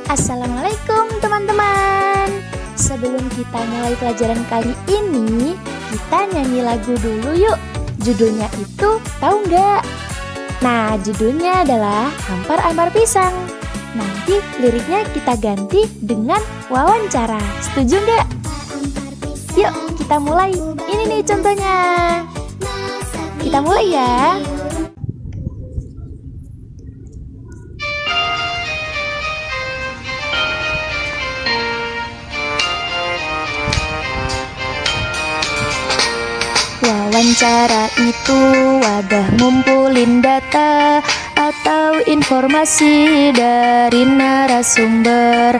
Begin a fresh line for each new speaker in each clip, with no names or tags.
Assalamualaikum teman-teman. Sebelum kita mulai pelajaran kali ini, kita nyanyi lagu dulu yuk. Judulnya itu tahu nggak? Nah, judulnya adalah Hampar Ampar Pisang. Nanti liriknya kita ganti dengan wawancara. Setuju nggak? Yuk kita mulai. Ini nih contohnya. Kita mulai ya. Wawancara itu wadah ngumpulin data atau informasi dari narasumber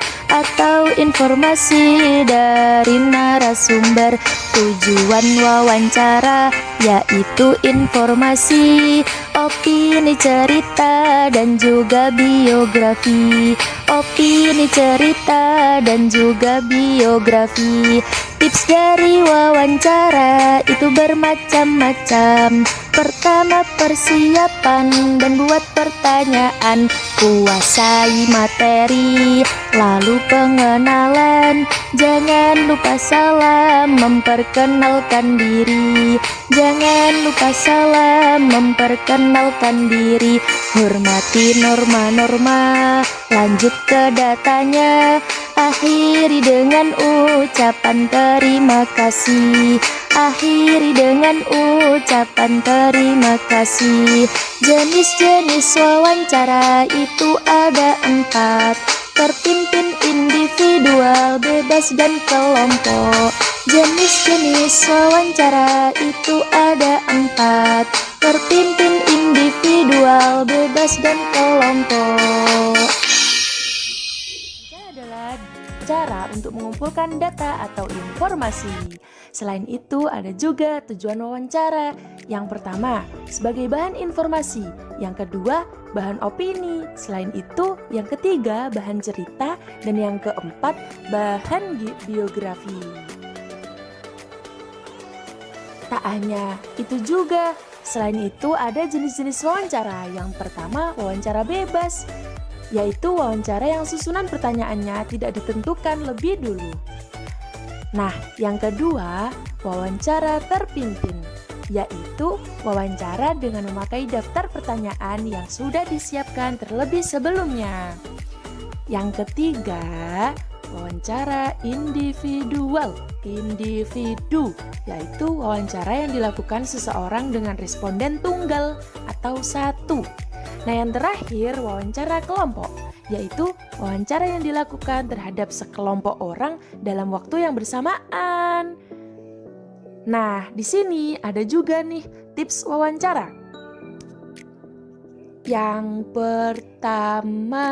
Tujuan wawancara yaitu informasi, opini, cerita, dan juga biografi. Tips dari wawancara itu bermacam-macam. Pertama, persiapan dan buat pertanyaan. Kuasai materi, lalu pengenalan. Jangan lupa salam memperkenalkan diri. Hormati norma-norma. Lanjut ke datanya. Akhiri dengan ucapan terima kasih. Jenis-jenis wawancara itu ada 4. Terpimpin, individual, bebas, dan kelompok. Jenis-jenis wawancara itu ada 4. Terpimpin, individual, bebas, dan kelompok. Adalah cara untuk mengumpulkan data atau informasi. Selain itu, ada juga tujuan wawancara. Yang pertama, sebagai bahan informasi. Yang kedua, bahan opini. Selain itu, yang ketiga, bahan cerita. Dan yang keempat, bahan biografi. Tak hanya itu juga, selain itu ada jenis-jenis wawancara. Yang pertama, wawancara bebas, yaitu wawancara yang susunan pertanyaannya tidak ditentukan lebih dulu. Nah, yang kedua, wawancara terpimpin, yaitu wawancara dengan memakai daftar pertanyaan yang sudah disiapkan terlebih sebelumnya. Yang ketiga, wawancara individu, yaitu wawancara yang dilakukan seseorang dengan responden tunggal atau satu. Nah, yang terakhir, wawancara kelompok, yaitu wawancara yang dilakukan terhadap sekelompok orang dalam waktu yang bersamaan. Nah, di sini ada juga nih tips wawancara. Yang pertama,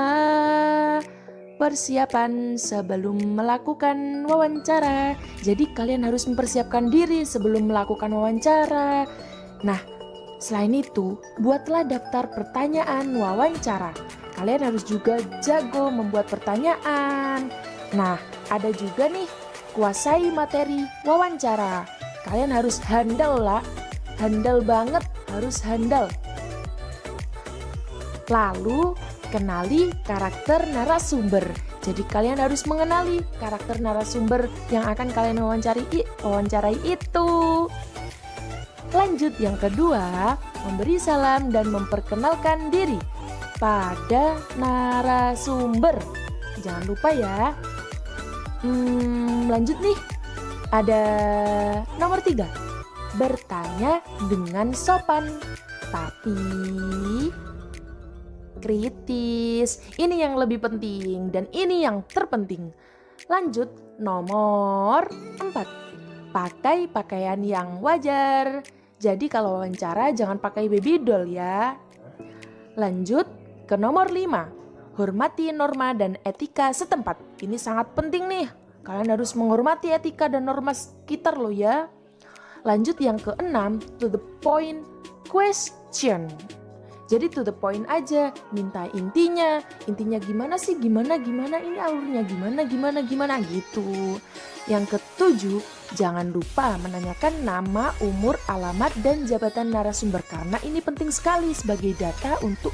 persiapan sebelum melakukan wawancara. Jadi kalian harus mempersiapkan diri sebelum melakukan wawancara. Nah, selain itu, buatlah daftar pertanyaan wawancara. Kalian harus juga jago membuat pertanyaan. Nah, ada juga nih, kuasai materi wawancara. Kalian harus handal banget, harus handal. Lalu, kenali karakter narasumber. Jadi kalian harus mengenali karakter narasumber yang akan kalian wawancarai itu. Lanjut, yang kedua, memberi salam dan memperkenalkan diri pada narasumber. Jangan lupa ya. Lanjut nih, ada nomor 3, bertanya dengan sopan tapi kritis. Ini yang lebih penting dan ini yang terpenting. Lanjut, nomor 4, pakai pakaian yang wajar. Jadi kalau wawancara jangan pakai baby doll ya. Lanjut ke nomor 5, hormati norma dan etika setempat. Ini sangat penting nih. Kalian harus menghormati etika dan norma sekitar lo ya. Lanjut yang ke-6, to the point question. Jadi to the point aja, minta intinya gimana sih, gimana ini alurnya gimana gitu. Yang ke-7, jangan lupa menanyakan nama, umur, alamat, dan jabatan narasumber karena ini penting sekali sebagai data untuk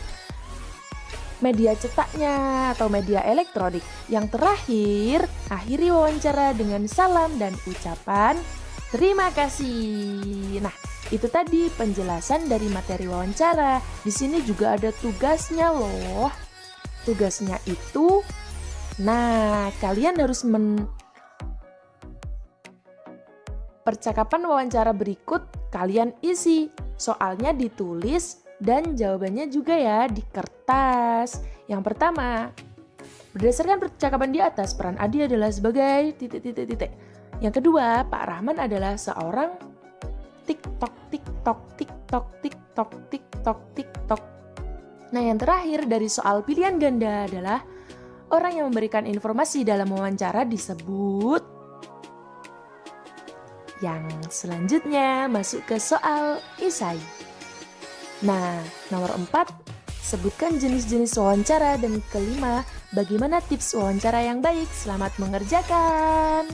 media cetaknya atau media elektronik. Yang terakhir, akhiri wawancara dengan salam dan ucapan terima kasih. Nah, itu tadi penjelasan dari materi wawancara. Di sini juga ada tugasnya loh. Tugasnya itu, nah, kalian harus percakapan wawancara berikut kalian isi. Soalnya ditulis dan jawabannya juga ya di kertas. Yang pertama, berdasarkan percakapan di atas, peran Adi adalah sebagai titik. Yang kedua, Pak Rahman adalah seorang tiktok, tiktok, tiktok, tiktok, tiktok, tiktok. Nah, yang terakhir dari soal pilihan ganda adalah orang yang memberikan informasi dalam wawancara disebut. Yang selanjutnya masuk ke soal esai. Nah, nomor 4, sebutkan jenis-jenis wawancara, dan kelima, bagaimana tips wawancara yang baik. Selamat mengerjakan.